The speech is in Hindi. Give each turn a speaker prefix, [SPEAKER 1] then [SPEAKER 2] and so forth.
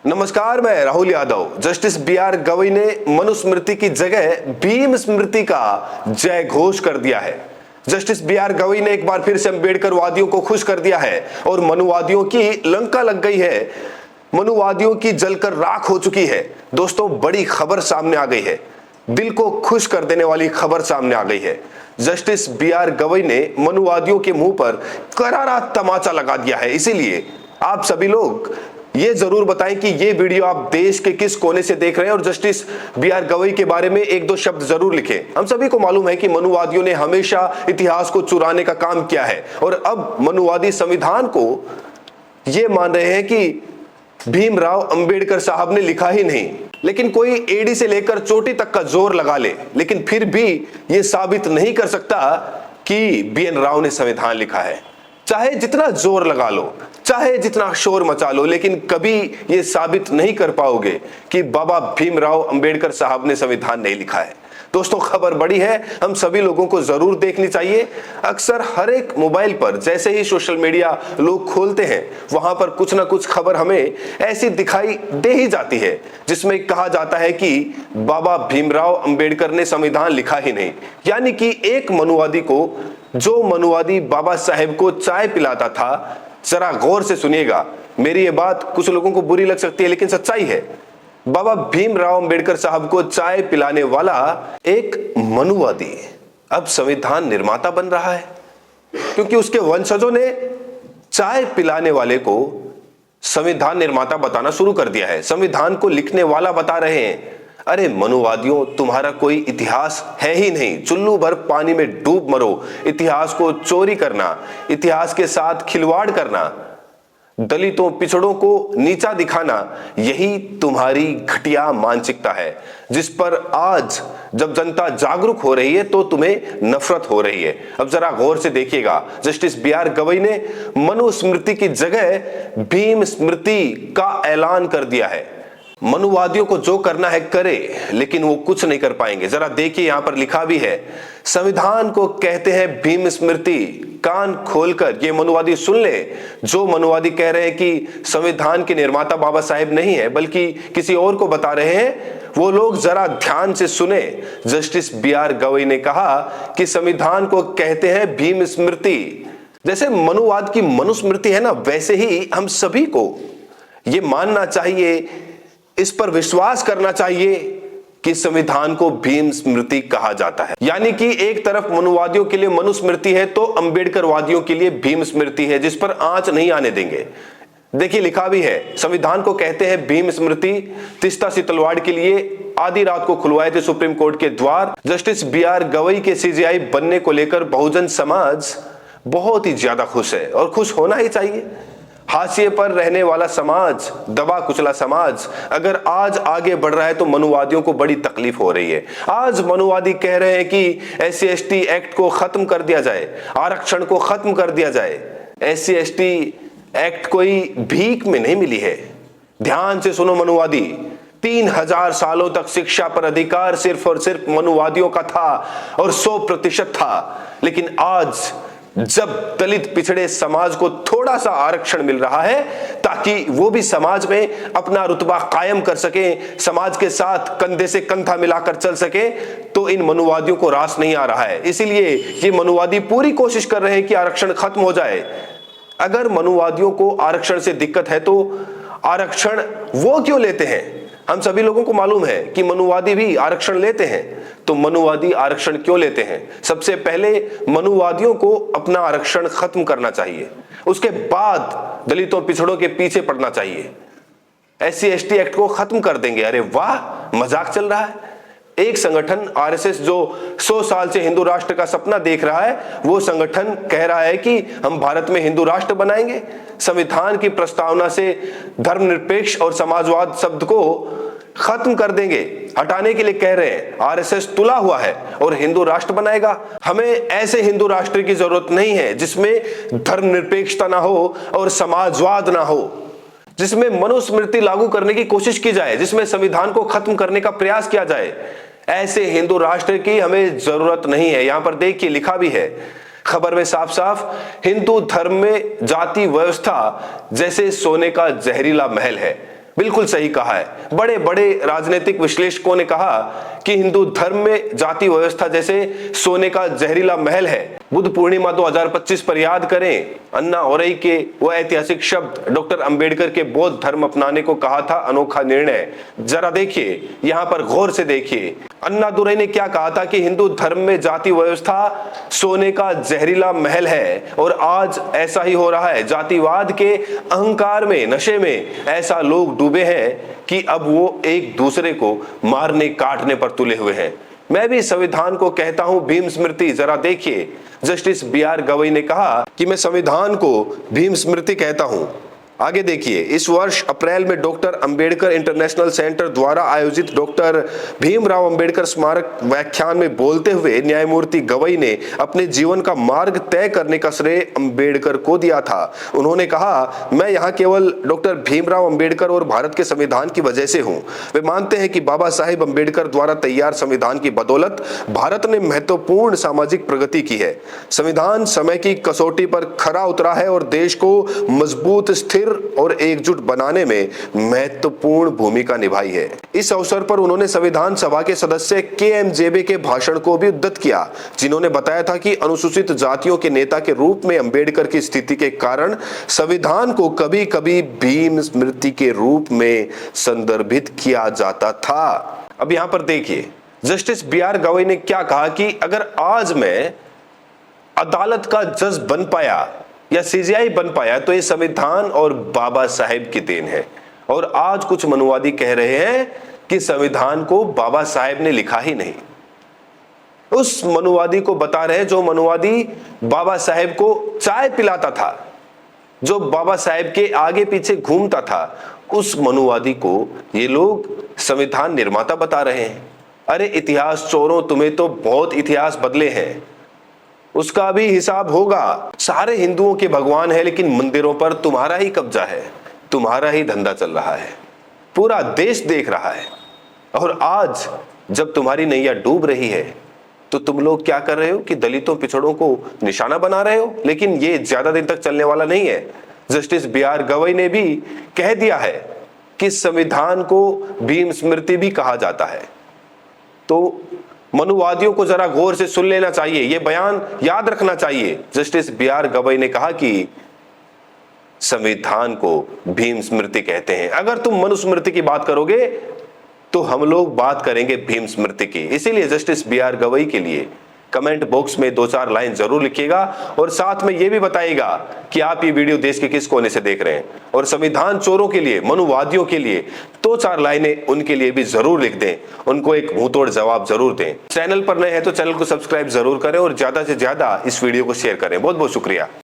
[SPEAKER 1] नमस्कार, मैं राहुल यादव। Justice B R. गवई ने मनुस्मृति की जगह भीम स्मृति का जय घोष कर दिया है। Justice B R. गवई ने एक बार फिर से अम्बेडकर वादियों को खुश कर दिया है और मनुवादियों की लंका लग गई है, मनुवादियों की जलकर राख हो चुकी है। दोस्तों, बड़ी खबर सामने आ गई है, दिल को खुश कर देने वाली खबर सामने आ गई है। Justice B R. गवई ने मनुवादियों के मुंह पर करारा तमाचा लगा दिया है। इसीलिए आप सभी लोग ये जरूर बताएं कि ये वीडियो आप देश के किस कोने से देख रहे हैं और जस्टिस बी.आर. गवई के बारे में एक दो शब्द जरूर लिखें। हम सभी को मालूम है कि मनुवादियों ने हमेशा इतिहास को चुराने का काम किया है और अब मनुवादी संविधान को ये मान रहे हैं कि भीमराव अंबेडकर साहब ने लिखा ही नहीं, लेकिन कोई एड़ी से लेकर चोटी तक का जोर लगा ले, लेकिन फिर भी ये साबित नहीं कर सकता कि बी.एन. राव ने संविधान लिखा है। चाहे जितना जोर लगा लो, चाहे जितना शोर मचा लो, लेकिन कभी ये साबित नहीं कर पाओगे कि बाबा भीमराव अंबेडकर साहब ने संविधान नहीं लिखा है। दोस्तों, खबर बड़ी है, हम सभी लोगों को जरूर देखनी चाहिए। अक्सर हर एक मोबाइल पर जैसे ही सोशल मीडिया लोग खोलते हैं, वहां पर कुछ ना कुछ खबर हमें ऐसी दिखाई दे ही जाती है जिसमें कहा जाता है कि बाबा भीमराव अंबेडकर ने संविधान लिखा ही नहीं। यानी कि एक मनुवादी को, जो मनुवादी बाबा साहेब को चाय पिलाता था, जरा गौर से सुनिएगा, मेरी ये बात कुछ लोगों को बुरी लग सकती है लेकिन सच्चाई है। बाबा भीमराव अंबेडकर साहब को चाय पिलाने वाला एक मनुवादी अब संविधान निर्माता बन रहा है, क्योंकि उसके वंशजों ने चाय पिलाने वाले को संविधान निर्माता बताना शुरू कर दिया है, संविधान को लिखने वाला बता रहे हैं। अरे मनुवादियों, तुम्हारा कोई इतिहास है ही नहीं, चुल्लू भर पानी में डूब मरो। इतिहास को चोरी करना, इतिहास के साथ खिलवाड़ करना, दलितों पिछड़ों को नीचा दिखाना, यही तुम्हारी घटिया मानसिकता है, जिस पर आज जब जनता जागरूक हो रही है तो तुम्हें नफरत हो रही है। अब जरा गौर से देखिएगा, जस्टिस बी.आर. गवई ने मनुस्मृति की जगह भीम स्मृति का ऐलान कर दिया है। मनुवादियों को जो करना है करे, लेकिन वो कुछ नहीं कर पाएंगे। जरा देखिए, यहां पर लिखा भी है, संविधान को कहते हैं भीम स्मृति। कान खोलकर ये मनुवादी सुन ले। जो मनुवादी कह रहे हैं कि संविधान के निर्माता बाबा साहेब नहीं है बल्कि किसी और को बता रहे हैं, वो लोग जरा ध्यान से सुने। Justice B R. गवई ने कहा कि संविधान को कहते हैं भीम स्मृति। जैसे मनुवाद की मनुस्मृति है ना, वैसे ही हम सभी को ये मानना चाहिए, इस पर विश्वास करना चाहिए कि संविधान को भीम स्मृति कहा जाता है। यानी कि एक तरफ मनुवादियों के लिए मनुस्मृति है तो अंबेडकर वादियों के लिए भीम स्मृति है, जिस पर आंच नहीं आने देंगे। देखिए, लिखा भी है, संविधान को कहते हैं भीम स्मृति। तीस्ता सीतलवाड़ के लिए आधी रात को खुलवाए थे सुप्रीम कोर्ट के द्वार। Justice B R. गवई के सीजेआई बनने को लेकर बहुजन समाज बहुत ही ज्यादा खुश है और खुश होना ही चाहिए। हाशिए पर रहने वाला समाज, दबा कुचला समाज अगर आज आगे बढ़ रहा है तो मनुवादियों को बड़ी तकलीफ हो रही है। आज मनुवादी कह रहे हैं कि SC/ST एक्ट को खत्म कर दिया जाए, आरक्षण को खत्म कर दिया जाए। SC/ST एक्ट कोई भीख में नहीं मिली है। ध्यान से सुनो मनुवादी, 3000 सालों तक शिक्षा पर अधिकार सिर्फ और सिर्फ मनुवादियों का था और 100% था। लेकिन आज जब दलित पिछड़े समाज को थोड़ा सा आरक्षण मिल रहा है ताकि वो भी समाज में अपना रुतबा कायम कर सके, समाज के साथ कंधे से कंधा मिलाकर चल सके, तो इन मनुवादियों को रास नहीं आ रहा है। इसीलिए ये मनुवादी पूरी कोशिश कर रहे हैं कि आरक्षण खत्म हो जाए। अगर मनुवादियों को आरक्षण से दिक्कत है तो आरक्षण वो क्यों लेते हैं? हम सभी लोगों को मालूम है कि मनुवादी भी आरक्षण लेते हैं। तो मनुवादी आरक्षण क्यों लेते हैं? सबसे पहले मनुवादियों को अपना आरक्षण खत्म करना चाहिए, उसके बाद दलितों पिछड़ों के पीछे पड़ना चाहिए। SC/ST एक्ट को खत्म कर देंगे। अरे वाह, मजाक चल रहा है। एक संगठन RSS जो 100 साल से हिंदू राष्ट्र का सपना देख रहा है, वो संगठन कह रहा है कि हम भारत में हिंदू राष्ट्र बनाएंगे। संविधान की प्रस्तावना से धर्मनिरपेक्ष और समाजवाद शब्द को खत्म कर देंगे, हटाने के लिए कह रहे हैं। RSS तुला हुआ है और हिंदू राष्ट्र बनाएगा। हमें ऐसे हिंदू राष्ट्र की जरूरत नहीं है जिसमें धर्मनिरपेक्षता ना हो और समाजवाद ना हो, जिसमें मनुस्मृति लागू करने की कोशिश की जाए, जिसमें संविधान को खत्म करने का प्रयास किया जाए। ऐसे हिंदू राष्ट्र की हमें जरूरत नहीं है। यहां पर देखिए, लिखा भी है खबर में साफ साफ, हिंदू धर्म में जाति व्यवस्था जैसे सोने का जहरीला महल है। बिल्कुल सही कहा है। बड़े बड़े राजनीतिक विश्लेषकों ने कहा कि हिंदू धर्म में जाति व्यवस्था जैसे सोने का जहरीला महल है। बुद्ध पूर्णिमा 2025 पर याद करें, अन्ना हज़ारे के वो ऐतिहासिक शब्द, डॉक्टर अंबेडकर के बौद्ध धर्म अपनाने को कहा था अनोखा निर्णय। जरा देखिए, यहां पर गौर से देखिए, अन्ना हज़ारे ने क्या कहा था कि हिंदू धर्म में जाति व्यवस्था सोने का जहरीला महल है, और आज ऐसा ही हो रहा है। जातिवाद के अहंकार में, नशे में ऐसा लोग डूबे हैं कि अब वो एक दूसरे को मारने काटने पर तुले हुए हैं। मैं भी संविधान को कहता हूं भीम स्मृति। जरा देखिए, जस्टिस बी.आर. गवई ने कहा कि मैं संविधान को भीम स्मृति कहता हूं। आगे देखिए, इस वर्ष अप्रैल में डॉक्टर अंबेडकर इंटरनेशनल सेंटर द्वारा आयोजित डॉक्टर भीमराव अंबेडकर स्मारक व्याख्यान में बोलते हुए न्यायमूर्ति गवई ने अपने जीवन का मार्ग तय करने का श्रेय अंबेडकर को दिया था। उन्होंने कहा, मैं यहाँ केवल डॉक्टर भीमराव अंबेडकर और भारत के संविधान की वजह से हूँ। वे मानते हैं कि बाबा साहेब अंबेडकर द्वारा तैयार संविधान की बदौलत भारत ने महत्वपूर्ण सामाजिक प्रगति की है। संविधान समय की कसौटी पर खरा उतरा है और देश को मजबूत, स्थिर और एकजुट बनाने में महत्वपूर्ण भूमिका निभाई है। इस अवसर पर उन्होंने संविधान सभा के सदस्य के.एम. जेबे के भाषण को भी उद्धृत किया, जिन्होंने बताया था कि अनुसूचित जातियों के नेता के रूप में अंबेडकर की स्थिति के कारण संविधान को कभी-कभी भीम स्मृति के रूप में संदर्भित किया जाता था। अब यहां पर देखिए, जस्टिस बी.आर. गवई ने क्या कहा कि अगर आज मैं अदालत का जज बन पाया या सीजीआई बन पाया तो ये संविधान और बाबा साहेब की देन है। और आज कुछ मनुवादी कह रहे हैं कि संविधान को बाबा साहेब ने लिखा ही नहीं। उस मनुवादी को बता रहे हैं जो मनुवादी बाबा साहेब को चाय पिलाता था, जो बाबा साहेब के आगे पीछे घूमता था, उस मनुवादी को ये लोग संविधान निर्माता बता रहे हैं। अरे इतिहास चोरों, तुम्हें तो बहुत इतिहास बदले हैं, उसका भी हिसाब होगा। सारे हिंदुओं के भगवान है, लेकिन मंदिरों पर तुम्हारा ही कब्जा है, तुम्हारा ही धंधा चल रहा है, पूरा देश देख रहा है। और आज जब तुम्हारी नैया डूब रही है तो तुम लोग क्या कर रहे हो कि दलितों, पिछड़ों को निशाना बना रहे हो। लेकिन ये ज्यादा दिन तक चलने वाला नहीं है। Justice B R. गवई ने भी कह दिया है कि संविधान को भीम स्मृति भी कहा जाता है। तो मनुवादियों को जरा गौर से सुन लेना चाहिए, यह बयान याद रखना चाहिए। Justice B R. गवई ने कहा कि संविधान को भीम स्मृति कहते हैं। अगर तुम मनुस्मृति की बात करोगे तो हम लोग बात करेंगे भीम स्मृति की। इसीलिए जस्टिस बी.आर. गवई के लिए कमेंट बॉक्स में 2-4 लाइन जरूर लिखिएगा और साथ में यह भी बताइएगा कि आप ये वीडियो देश के किस कोने से देख रहे हैं। और संविधान चोरों के लिए, मनुवादियों के लिए 2-4 लाइनें उनके लिए भी जरूर लिख दें, उनको एक मुंहतोड़ जवाब जरूर दें। चैनल पर नए हैं तो चैनल को सब्सक्राइब जरूर करें और ज्यादा से ज्यादा इस वीडियो को शेयर करें। बहुत बहुत शुक्रिया।